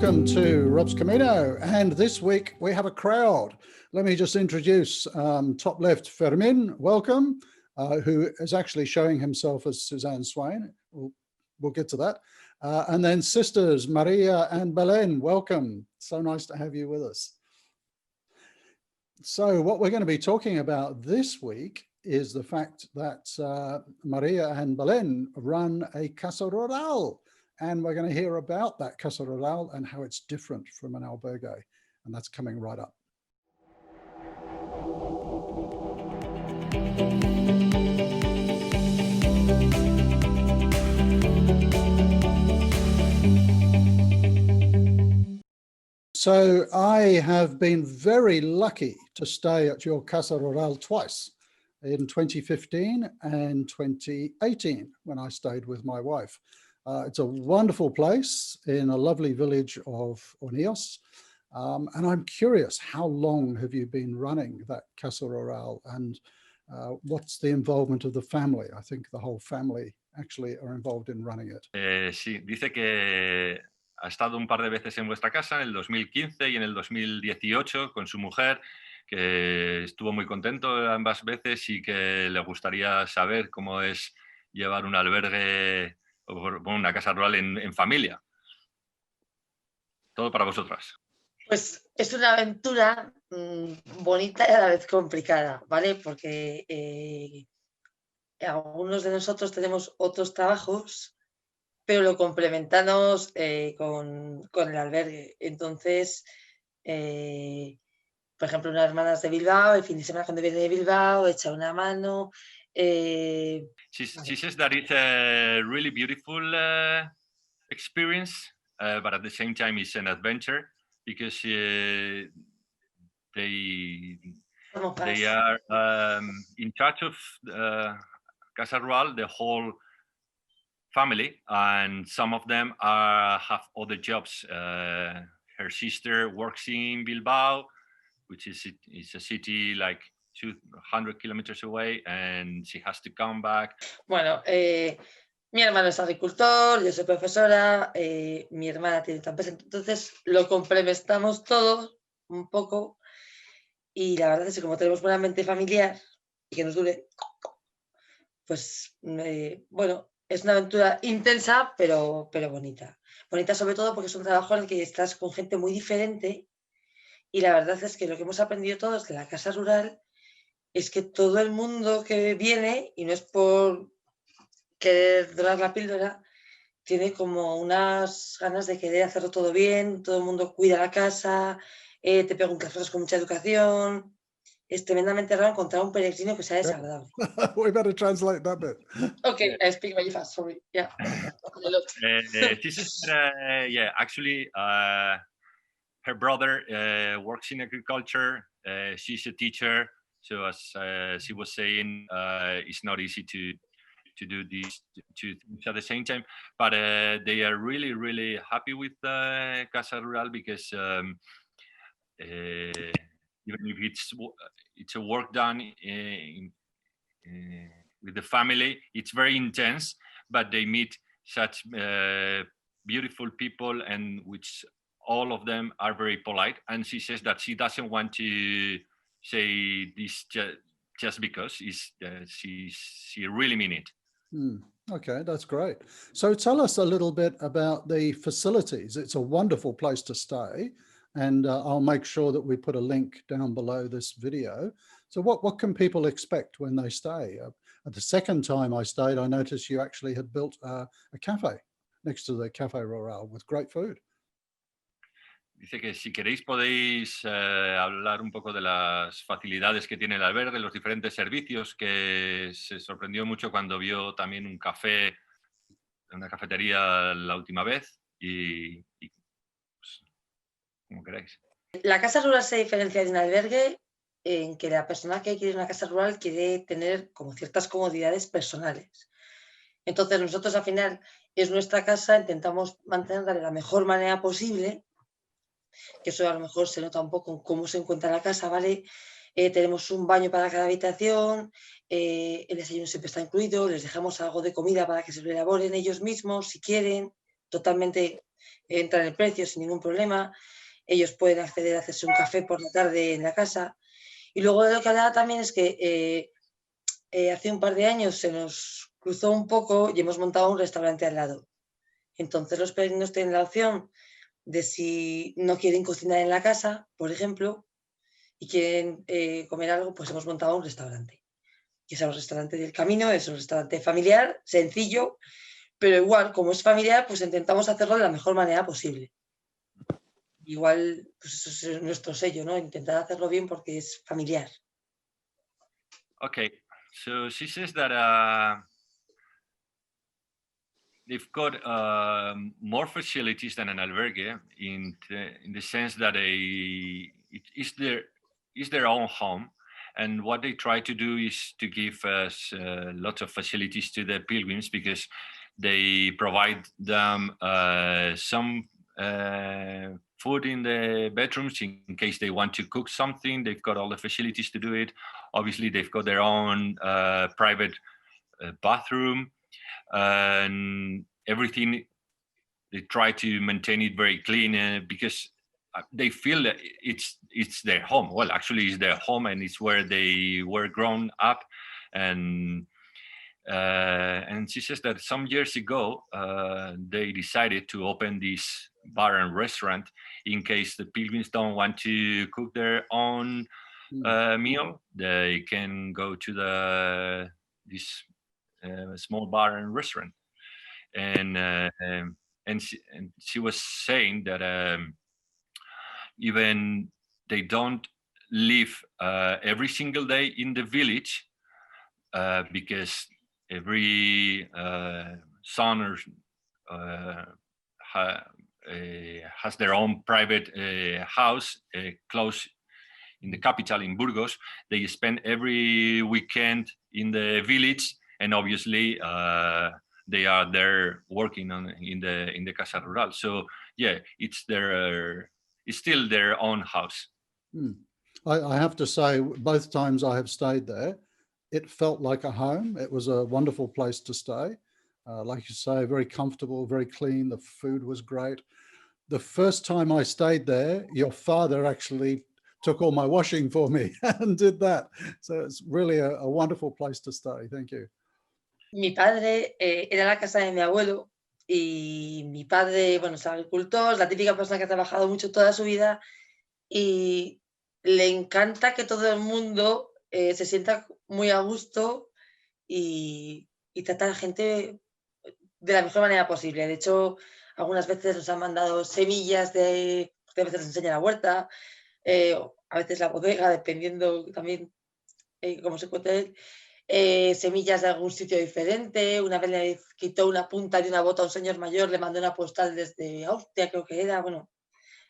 welcome to RobsCamino, and this week we have a crowd. Let me just introduce top left Fermin, welcome, who is actually showing himself as Suzanne Swain. We'll get to that. And then sisters Maria and Belen, welcome. So nice to have you with us. So what we're going to be talking about this week is the fact that Maria and Belen run a Casa Rural. And we're going to hear about that Casa Rural and how it's different from an albergue. And that's coming right up. So I have been very lucky to stay at your Casa Rural twice, in 2015 and 2018, when I stayed with my wife. It's a wonderful place in a lovely village of Hornillos. And I'm curious, how long have you been running that Casa Rural, and what's the involvement of the family? I think the whole family actually are involved in running it. Sí, dice que ha estado un par de veces en vuestra casa, en el 2015 y en el 2018 con su mujer, que estuvo muy contento ambas veces y que le gustaría saber cómo es llevar un albergue o una casa rural en familia. Todo para vosotras. Pues es una aventura bonita y a la vez complicada, ¿vale? Porque algunos de nosotros tenemos otros trabajos, pero lo complementamos con el albergue. Entonces, por ejemplo, unas hermanas de Bilbao, el fin de semana cuando viene de Bilbao, echa una mano. She says that it's a really beautiful experience, but at the same time it's an adventure, because they are in charge of Casa Rural, the whole family, and some of them have other jobs. Her sister works in Bilbao, which is a city like 200 kilometers away, and she has to come back. Bueno, mi hermano es agricultor, yo soy profesora, mi hermana tiene otra empresa, entonces lo complementamos todo un poco, y la verdad es que como tenemos buena mente familiar y que nos dure, pues bueno, es una aventura intensa pero bonita. Bonita sobre todo porque es un trabajo en el que estás con gente muy diferente, y la verdad es que lo que hemos aprendido todos de la Casa Rural es que todo el mundo que viene, y no es por querer dorar la píldora, tiene como unas ganas de querer hacerlo todo bien, todo el mundo cuida la casa, te pregunta las cosas con mucha educación. Es tremendamente raro encontrar un peregrino que sea desagradable. We better translate that bit. Okay, I speak very fast, sorry. Yeah. Yeah, actually, her brother works in agriculture. She's a teacher. So as she was saying, it's not easy to do these two things at the same time. But they are really, really happy with Casa Rural, because even if it's a work done with the family, it's very intense. But they meet such beautiful people, and which all of them are very polite. And she says that she doesn't want to say this just because she really mean it. Okay, that's great. So tell us a little bit about the facilities. It's a wonderful place to stay, and I'll make sure that we put a link down below this video. So what can people expect when they stay? The second time I stayed, I noticed you actually had built a cafe next to the Cafe Rural with great food. Dice que si queréis podéis hablar un poco de las facilidades que tiene el albergue, los diferentes servicios, que se sorprendió mucho cuando vio también un café, una cafetería la última vez, y pues, como queráis. La Casa Rural se diferencia de un albergue en que la persona que quiere una casa rural quiere tener como ciertas comodidades personales. Entonces nosotros al final es nuestra casa, intentamos mantenerla de la mejor manera posible, que eso a lo mejor se nota un poco en cómo se encuentra la casa, ¿vale? Tenemos un baño para cada habitación, el desayuno siempre está incluido, les dejamos algo de comida para que se lo elaboren ellos mismos si quieren, totalmente entra en el precio sin ningún problema. Ellos pueden acceder a hacerse un café por la tarde en la casa. Y luego de lo que hablaba también es que hace un par de años se nos cruzó un poco y hemos montado un restaurante al lado. Entonces los peregrinos tienen la opción de, si no quieren cocinar en la casa, por ejemplo, y quieren comer algo, pues hemos montado un restaurante. Y es el restaurante del Camino, es un restaurante familiar, sencillo, pero igual, como es familiar, pues intentamos hacerlo de la mejor manera posible. Igual, pues eso es nuestro sello, ¿no? Intentar hacerlo bien porque es familiar. Okay, so she says that they've got more facilities than an albergue in the sense that it is their own home, and what they try to do is to give us lots of facilities to the pilgrims, because they provide them some food in the bedrooms in case they want to cook something. They've got all the facilities to do it. Obviously, they've got their own private bathroom, and everything. They try to maintain it very clean because they feel that it's their home. Well, actually, it's their home, and it's where they were grown up. And she says that some years ago they decided to open this bar and restaurant in case the pilgrims don't want to cook their own meal. They can go to this small bar and restaurant. And she was saying that even they don't live every single day in the village because every son has their own private house close in the capital, in Burgos. They spend every weekend in the village, and obviously they are there working in the Casa Rural. So yeah, it's still their own house. I have to say, both times I have stayed there, it felt like a home. It was a wonderful place to stay. Like you say, very comfortable, very clean. The food was great. The first time I stayed there, your father actually took all my washing for me and did that. So it's really a wonderful place to stay. Thank you. Mi padre era la casa de mi abuelo, y mi padre, bueno, es agricultor, es la típica persona que ha trabajado mucho toda su vida y le encanta que todo el mundo se sienta muy a gusto y trata a la gente de la mejor manera posible. De hecho, algunas veces nos han mandado semillas a veces les enseña la huerta, a veces la bodega, dependiendo también cómo se encuentre él. Semillas de algún sitio diferente. Una vez le quitó una punta de una bota a un señor mayor, le mandó una postal desde Austria, creo que era. Bueno,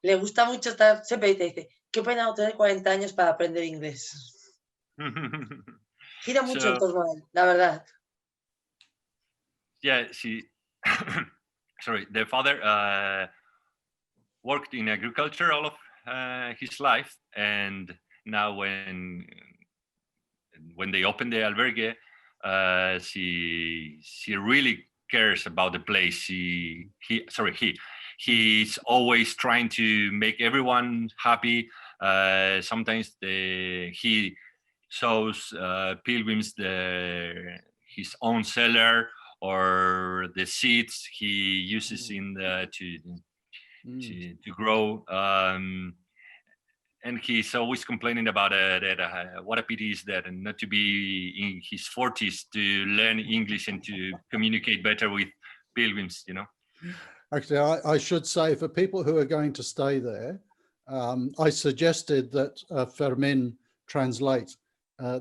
le gusta mucho estar, siempre dice, qué pena no tener 40 años para aprender inglés. Gira mucho en torno a él, la verdad. Yeah, sorry, the father worked in agriculture all of his life, and now when they opened the albergue, she really cares about the place. He's always trying to make everyone happy. Sometimes he shows pilgrims his own cellar or the seeds he uses to grow. And he's always complaining about that what a pity is that, and not to be in his 40s to learn English and to communicate better with pilgrims, you know. Actually, I should say, for people who are going to stay there, I suggested that Fermin translate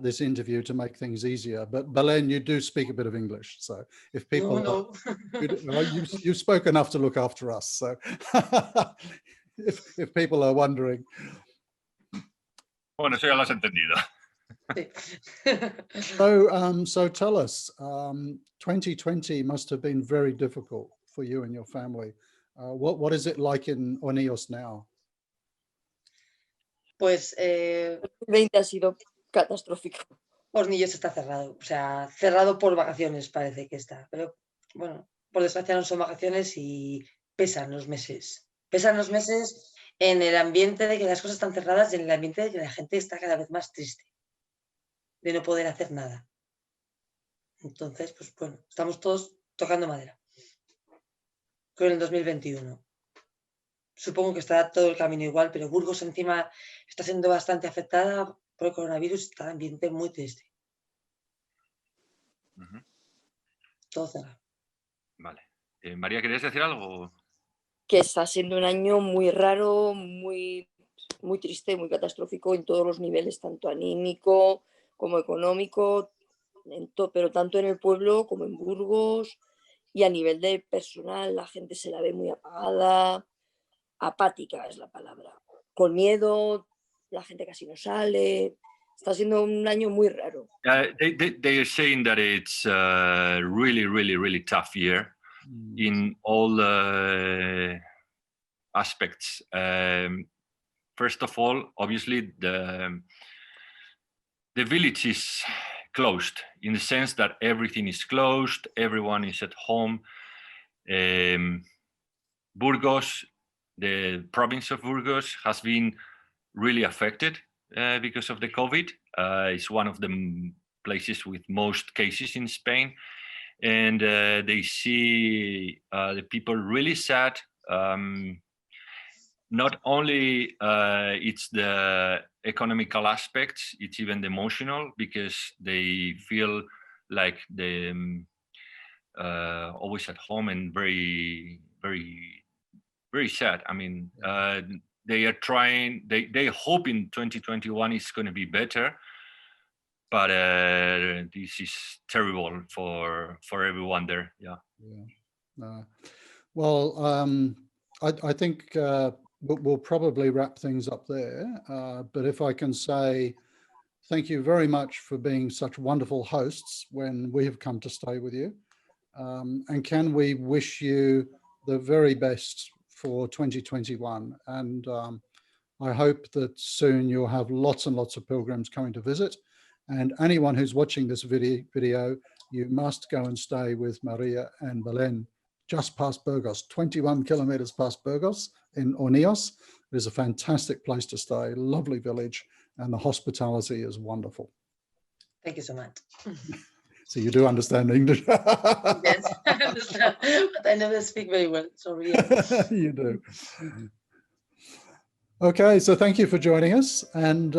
this interview to make things easier. But Belen, you do speak a bit of English, so if people No. you spoke enough to look after us. So if people are wondering. Bueno, eso ya lo has entendido. So tell us, 2020 must have been very difficult for you and your family. What is it like in Hornillos now? Pues 2020 ha sido catastrófico. Hornillos está cerrado, o sea, cerrado por vacaciones parece que está, pero bueno, por desgracia no son vacaciones y pesan los meses. Pesan los meses en el ambiente de que las cosas están cerradas y en el ambiente de que la gente está cada vez más triste, de no poder hacer nada. Entonces, pues bueno, estamos todos tocando madera con el 2021. Supongo que estará todo el camino igual, pero Burgos encima está siendo bastante afectada por el coronavirus, está el ambiente muy triste. Todo cerrado. Vale. María, ¿querías decir algo? Que está siendo un año muy raro, muy triste, muy catastrófico en todos los niveles, tanto anímico como económico, pero tanto en el pueblo como en Burgos, y a nivel de personal la gente se la ve muy apagada, apática es la palabra, con miedo, la gente casi no sale. Está siendo un año muy raro. They are saying that it's a really, really, really tough year in all aspects. First of all, obviously, the village is closed in the sense that everything is closed, everyone is at home. Burgos, the province of Burgos, has been really affected because of the COVID. It's one of the places with most cases in Spain. And they see the people really sad. Not only it's the economical aspects, it's even the emotional, because they feel like they always at home and very, very, very sad. I mean, they are trying, they hope in 2021 it's going to be better, but this is terrible for everyone there. Well, I think we'll probably wrap things up there, but if I can say thank you very much for being such wonderful hosts when we have come to stay with you, and can we wish you the very best for 2021, and I hope that soon you'll have lots and lots of pilgrims coming to visit, and anyone who's watching this video, you must go and stay with Maria and Belen just past Burgos, 21 kilometers past Burgos in Hornillos. It is a fantastic place to stay, lovely village, and the hospitality is wonderful. Thank you so much. So you do understand English? Yes, I understand, but I never speak very well, sorry. You do. Okay, so thank you for joining us, and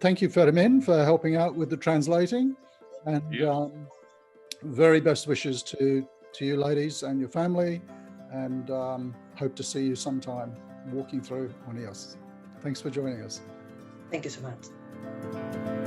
thank you, Fermin, for helping out with the translating, and very best wishes to you ladies and your family, and hope to see you sometime walking through Hornillos. Thanks for joining us. Thank you so much.